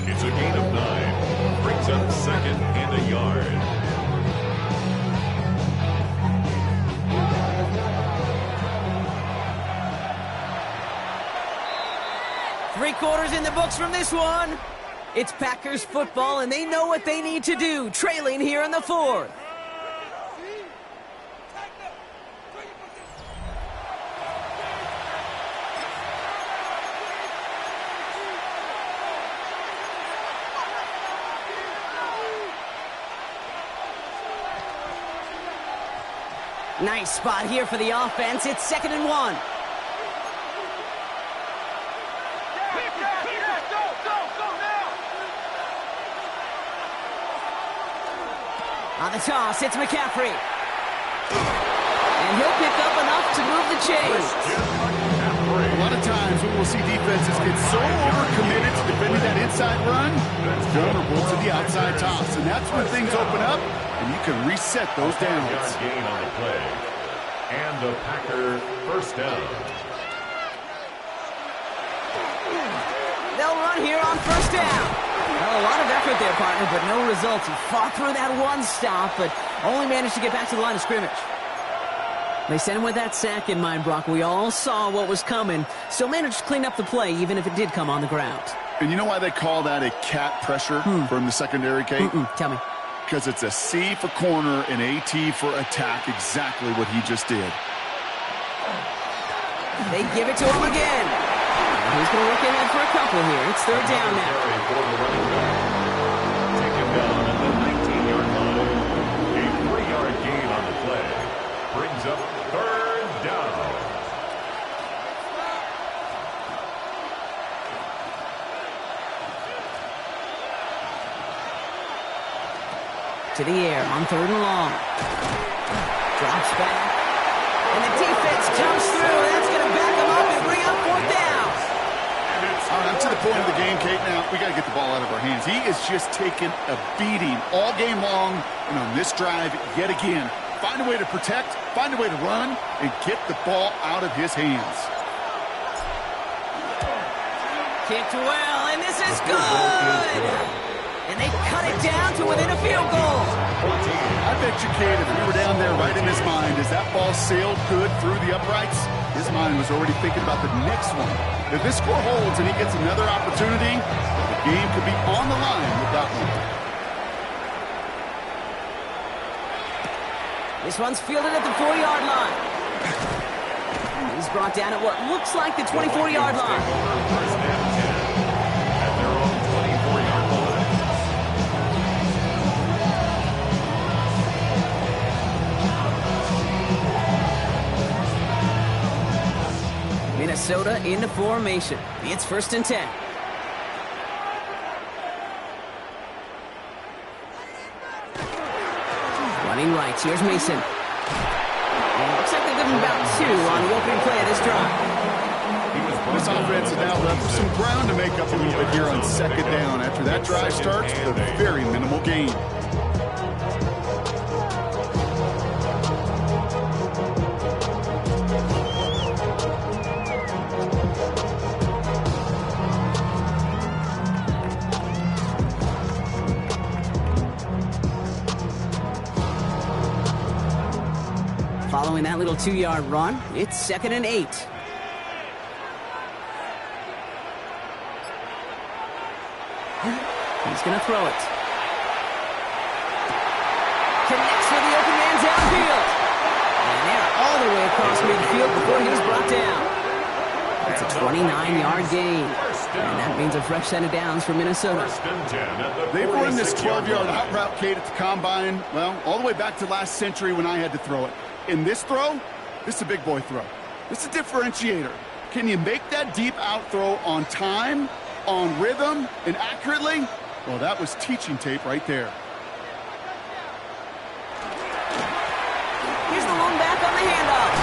[SPEAKER 3] It's a gain of 9. Brings up second and a yard.
[SPEAKER 1] Three quarters in the books from this one. It's Packers football, and they know what they need to do, trailing here in the fourth. Nice spot here for the offense. It's 2nd and 1. On the toss, it's McCaffrey. And he'll pick up enough to move the chains.
[SPEAKER 2] A lot of times we will see defenses get so overcommitted to defending that inside run, it's vulnerable to the outside toss. And that's when things open up, and you can reset those downs.
[SPEAKER 3] Gain on the play. And the Packer first down.
[SPEAKER 1] They'll run here on first down. Well, a lot of effort there, partner, but no results. He fought through that one stop, but only managed to get back to the line of scrimmage. They sent him with that sack in mind, Brock. We all saw what was coming. Still managed to clean up the play, even if it did come on the ground.
[SPEAKER 2] And you know why they call that a cat pressure from the secondary, Kate?
[SPEAKER 1] Tell me.
[SPEAKER 2] Because it's a C for corner and AT for attack, exactly what he just did.
[SPEAKER 1] They give it to him again. He's going to look ahead for a couple here. It's third down now.
[SPEAKER 3] Take him down at the 19-yard line. A 3-yard gain on the play. Brings up third down.
[SPEAKER 1] To the air on third and long. Drops back. And the defense comes through. That's going to back them up and bring up fourth down.
[SPEAKER 2] All right, I'm to the point of the game, Kate. Now, we got to get the ball out of our hands. He is just taking a beating all game long. And on this drive, yet again, find a way to protect, find a way to run, and get the ball out of his hands.
[SPEAKER 1] Kicked well, and this is good. And they cut it down to within a field goal.
[SPEAKER 2] I bet you, Kate, if we were down there right in his mind, as that ball sailed good through the uprights, his mind was already thinking about the next one. If this score holds and he gets another opportunity, the game could be on the line with that one.
[SPEAKER 1] This one's fielded at the 4-yard line. He's brought down at what looks like the 24-yard line.
[SPEAKER 3] First down 10 at their own 24-yard line.
[SPEAKER 1] Minnesota into formation. It's first and 10. Running right. Here's Mason. And looks like they've given about 2 on the opening play of this drive.
[SPEAKER 2] This offense is now left with some ground to make up a little bit here on second down. After that drive starts with a very minimal gain.
[SPEAKER 1] Following that little 2-yard run, it's second and 8. He's going to throw it. Connects with the open man downfield. And they're all the way across midfield before he was brought down. That's a 29-yard gain. And that means a fresh set of downs for Minnesota.
[SPEAKER 2] They've run this 12-yard out route, Kate, at the combine, well, all the way back to last century when I had to throw it. In this throw, this is a big boy throw. This is a differentiator. Can you make that deep out throw on time, on rhythm, and accurately? Well, that was teaching tape right there.
[SPEAKER 1] Here's the lone back on the handoff.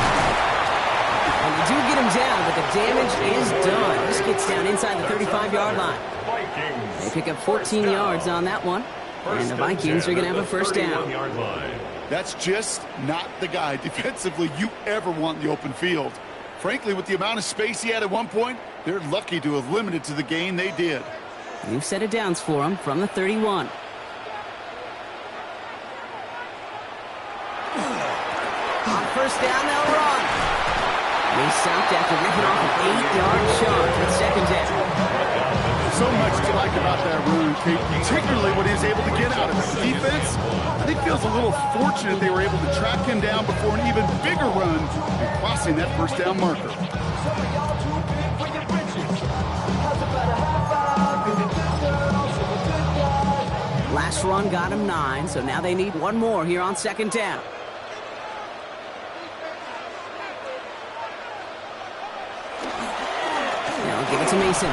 [SPEAKER 1] And you do get him down, but the damage is done. This gets down inside the 35-yard line. They pick up 14 yards on that one. And the Vikings are going to have a first down.
[SPEAKER 2] That's just not the guy defensively you ever want in the open field. Frankly, with the amount of space he had at one point, they're lucky to have limited to the gain they did.
[SPEAKER 1] New set of downs for him from the 31. On first down, they'll run. And he's stopped after ripping off an 8-yard shot at second down.
[SPEAKER 2] So much to like about that run, Kate, particularly what he was able to get out of it. The defense, I think, feels a little fortunate they were able to track him down before an even bigger run and crossing that first down marker.
[SPEAKER 1] Last run got him 9, so now they need one more here on second down. Now give it to Mason.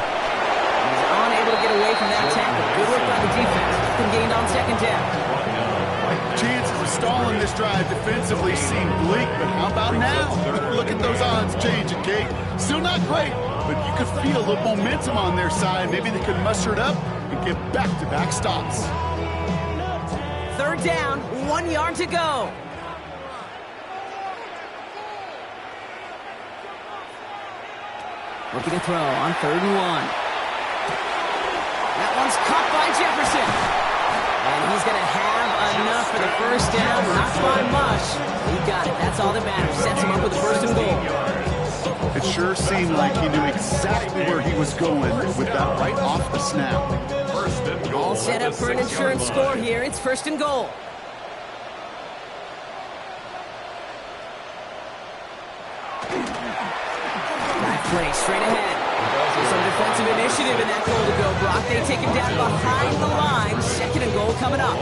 [SPEAKER 1] Unable to get away from that tackle. Good work by the defense. Been gained on second down.
[SPEAKER 2] Chances of stalling this drive defensively seem bleak, but how about now? Look at those odds changing, Kate. Still not great, but you could feel the momentum on their side. Maybe they could muster it up and get back-to-back stops.
[SPEAKER 1] Third down, 1 yard to go. Looking to throw on 3rd and 1. That one's caught by Jefferson. And he's going to have enough for the first down. Not by much. He got it. That's all that matters. Sets him up with the 1st and goal.
[SPEAKER 2] It sure seemed like he knew exactly where he was going with that right off the snap.
[SPEAKER 1] All set up for an insurance score here. It's 1st and goal. Play straight ahead. So some defensive initiative in that goal to go. Brock, they take him down behind the line. 2nd and goal coming up.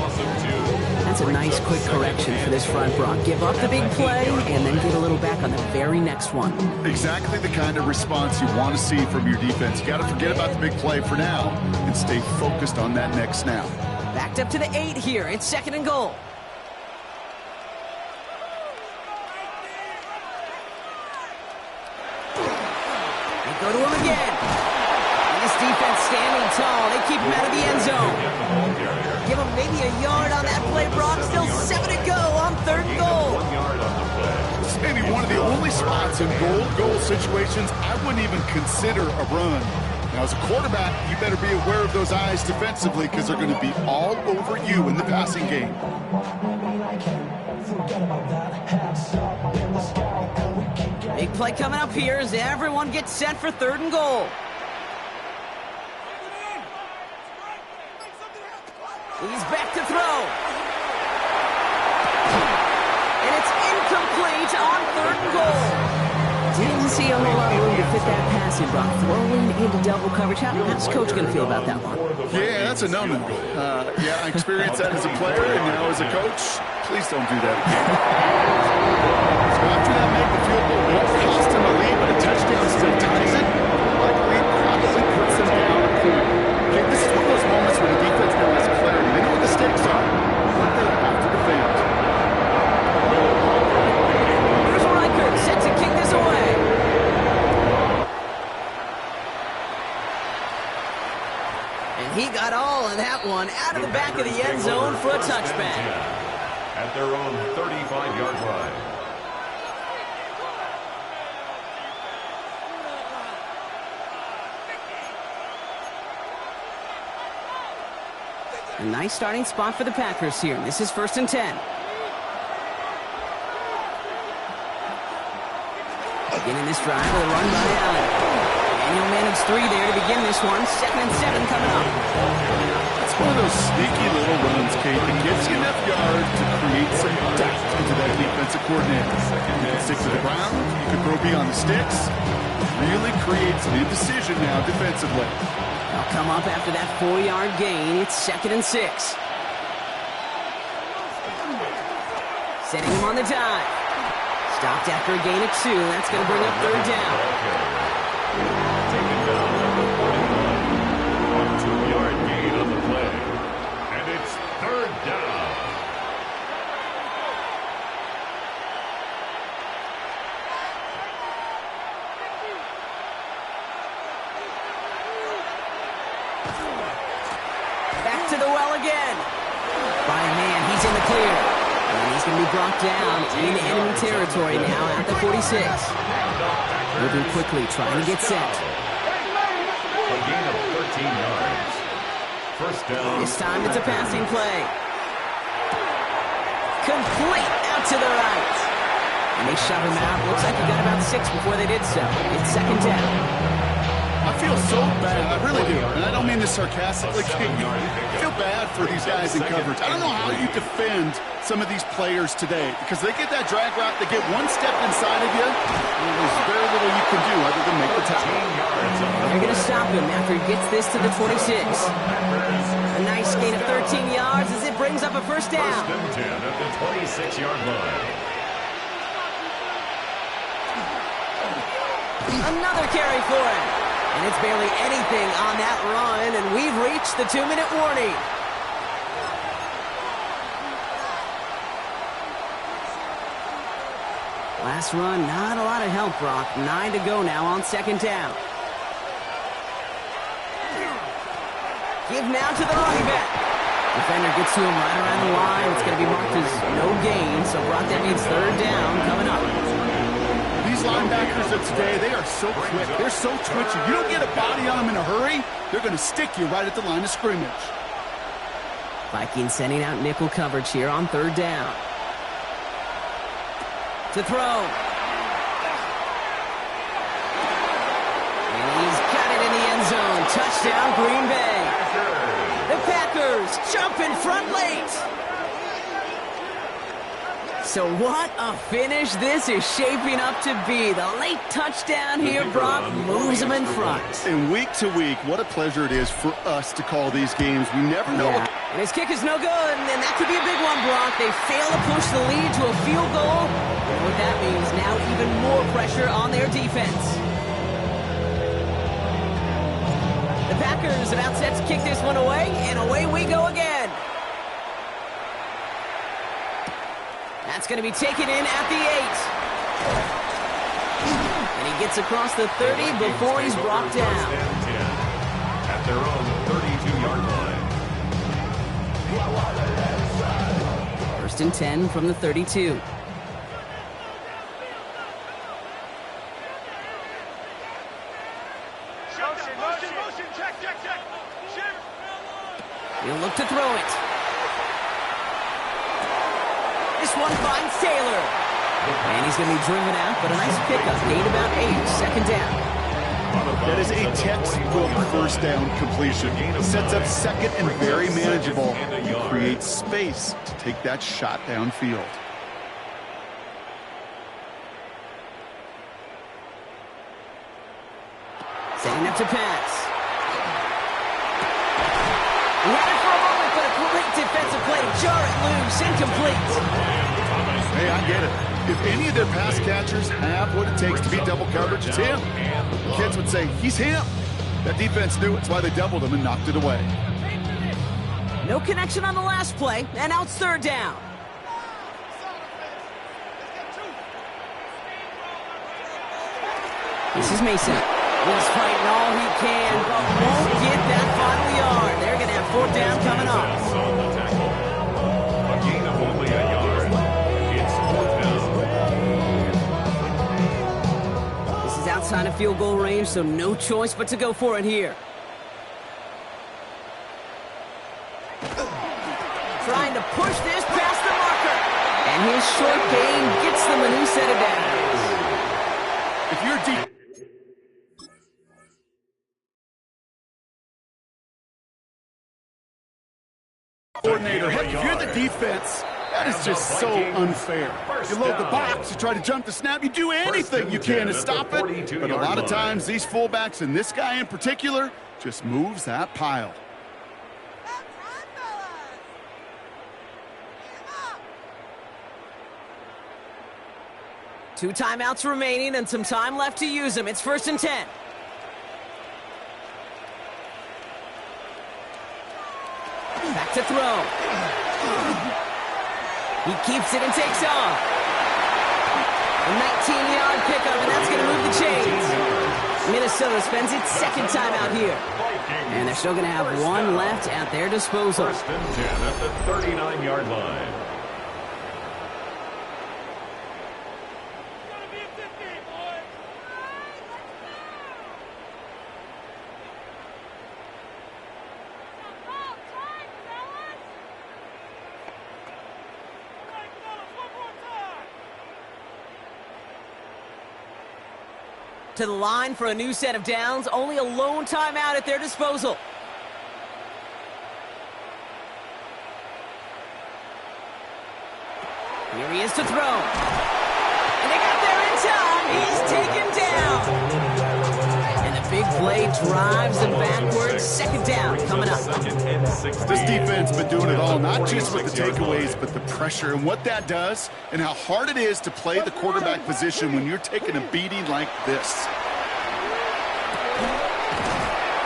[SPEAKER 1] That's a nice quick correction for this front, Brock. Give up the big play and then get a little back on the very next one.
[SPEAKER 2] Exactly the kind of response you want to see from your defense. You got to forget about the big play for now and stay focused on that next snap.
[SPEAKER 1] Backed up to the 8 here. It's 2nd and goal. Go to him again. And this defense standing tall. They keep him out of the end zone. Give him maybe a yard on that play, Brock. Still 7 to go on 3rd and goal.
[SPEAKER 2] This is maybe one of the only spots in goal situations I wouldn't even consider a run. Now, as a quarterback, you better be aware of those eyes defensively because they're going to be all over you in the passing game.
[SPEAKER 1] Big play coming up here as everyone gets set for 3rd and goal. He's back to throw. And it's incomplete on 3rd and goal. Didn't see a whole lot of room to fit that passing, Brock. Throwing into double coverage. How's Coach going to feel about that one?
[SPEAKER 2] Yeah, that's a no-no. Yeah, I experienced that as a player and now as a coach. Please don't do that again. So after that make the field goal won't cost him a lead, but a touchdown still ties it. Likely probably puts them down a point. Okay, this is one of those moments where the defense now has clarity. They know what the stakes are. What they have to defend.
[SPEAKER 1] Here's Reichert set to kick this away. And he got all of that one out of the back of the end zone for a touchback.
[SPEAKER 3] At their own 35-yard line.
[SPEAKER 1] A nice starting spot for the Packers here. This is 1st and 10. Beginning this drive with a run by Allen. Daniel manages 3 there to begin this one. 2nd and 7 coming up.
[SPEAKER 2] It's one of those sneaky little runs, Kate, that gives you enough yards to create some doubt into that defensive coordinator. You can stick to the ground. You can throw beyond the sticks. Really creates an indecision now defensively.
[SPEAKER 1] They'll come up after that 4-yard gain. It's 2nd and 6. Setting him on the dive. Stopped after a gain of 2. That's going to bring up 3rd down.
[SPEAKER 3] Taken down at the 41. A 2-yard gain on the play. And it's 3rd down.
[SPEAKER 1] Back to the well again. By a man, he's in the clear. And he's going to be brought down in enemy territory now at the 46. Moving quickly, trying to get set.
[SPEAKER 3] A gain of 13 yards. 1st down.
[SPEAKER 1] This time it's a passing play. Complete out to the right. And they shove him out. Looks like he got about 6 before they did so. It's 2nd down.
[SPEAKER 2] I feel so bad, I really do, and I don't mean this sarcastically. I feel bad for these guys in coverage. I don't know how you defend some of these players today, because they get that drag route, they get one step inside of you, and there's very little you can do other than make the tackle.
[SPEAKER 1] They're going to stop him after he gets this to the 26. A nice gain of 13 yards as it brings up a 1st down.
[SPEAKER 3] 1st and 10 at the 26-yard line.
[SPEAKER 1] Another carry for him. And it's barely anything on that run, and we've reached the 2-minute warning. Last run, not a lot of help, Brock. 9 to go now on second down. Give now to the running back. Defender gets to him right around the line. It's going to be marked as no gain, so Brock, that means third down coming up.
[SPEAKER 2] These linebackers of today, they are so quick. They're so twitchy. You don't get a body on them in a hurry, they're going to stick you right at the line of scrimmage.
[SPEAKER 1] Vikings sending out nickel coverage here on third down. To throw. And he's got it in the end zone. Touchdown, Green Bay. The Packers jump in front late. So what a finish this is shaping up to be. The late touchdown here, Brock, moves them in front.
[SPEAKER 2] And week to week, what a pleasure it is for us to call these games. We never know.
[SPEAKER 1] Yeah. And his kick is no good, and that could be a big one, Brock. They fail to push the lead to a field goal. And what that means, now even more pressure on their defense. The Packers about set to kick this one away, and away we go again. That's going to be taken in at the 8. And he gets across the 30 before he's brought down.
[SPEAKER 3] At their own 32-yard line.
[SPEAKER 1] First and 10 from the 32. He'll look to throw it. This one finds Taylor. And he's going to be driven out, but a nice pickup. Gain about 8, second down.
[SPEAKER 2] That is a textbook first down completion. It sets up second and very manageable. It creates space to take that shot downfield.
[SPEAKER 1] Setting up to pass. He had it for a moment, but a great defensive play. Jar it loose, incomplete.
[SPEAKER 2] Hey, I get it. If any of their pass catchers have what it takes to beat double coverage, it's him. The kids would say, he's him. That defense knew it's why they doubled him and knocked it away.
[SPEAKER 1] No connection on the last play, and now it's third down. This is Mason. He's fighting all he can, but won't get that final yard. They're going to have fourth down coming up.
[SPEAKER 3] A gain of only a yard. It's fourth down.
[SPEAKER 1] This is outside of field goal range, so no choice but to go for it here. Trying to push this past the marker. And his short gain gets them a new set of downs.
[SPEAKER 2] If you're deep... coordinator, heck, if you're the defense, that is just so unfair. You load the box, you try to jump the snap, you do anything you can to stop it. But a lot of times, these fullbacks, and this guy in particular, just moves that pile.
[SPEAKER 1] Two timeouts remaining and some time left to use them. It's first and 10. Back to throw. He keeps it and takes off. A 19-yard pickup, and that's going to move the chains. Minnesota spends its second timeout here. And they're still going to have one left at their disposal.
[SPEAKER 3] First and 10 at the 39-yard line.
[SPEAKER 1] To the line for a new set of downs. Only a lone timeout at their disposal. Here he is to throw. And they got there in time. He's taken down. And the big play drives them backwards. Second down coming up.
[SPEAKER 2] This defense has been doing it all, not just with the takeaways, but the pressure and what that does and how hard it is to play the quarterback position when you're taking a beating like this.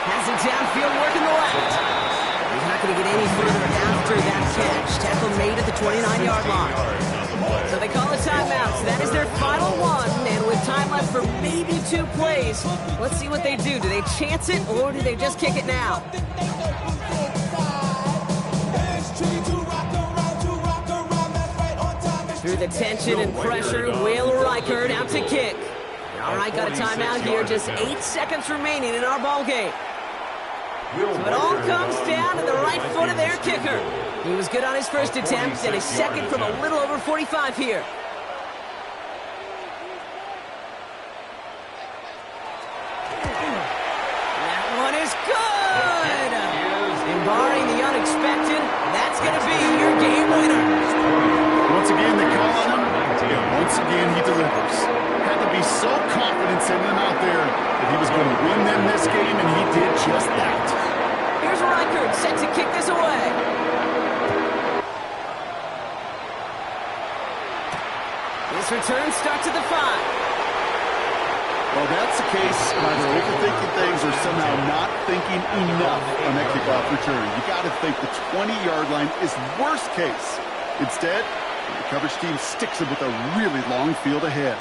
[SPEAKER 1] Has it downfield working the left. He's not going to get any further after that catch. Tackle made at the 29-yard line.
[SPEAKER 3] play.
[SPEAKER 1] So they call a timeout. So that is their final one. And with time left for maybe 2 plays, let's see what they do. Do they chance it or do they just kick it now? Through the tension and pressure, Will Reichert out to kick. All right, got a timeout here. Just 8 seconds remaining in our ball game. So it all comes down to the right foot of their kicker. He was good on his first attempt and his second from a little over 45 here. That one is good! And barring the unexpected, that's going to be your game winner.
[SPEAKER 2] Once again, they call on him, and once again, he delivers. Had to be so confident sending him out there that he was going to win them this game, and he did just that.
[SPEAKER 1] Here's Reichert set to kick this away. This return starts at the 5.
[SPEAKER 2] Well, that's the case. Either overthinking things or somehow not thinking enough on that kickoff return. You got to think the 20-yard line is worst case. Instead, the coverage team sticks him with a really long field ahead.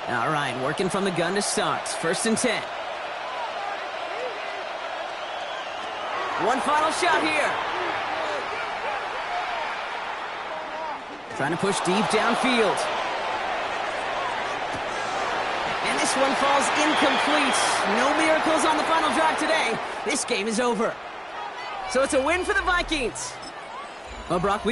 [SPEAKER 1] All right, working from the gun to start. 1st and 10. One final shot here. Trying to push deep downfield. And this one falls incomplete. No miracles on the final drive today. This game is over. So it's a win for the Vikings. Well, Brock,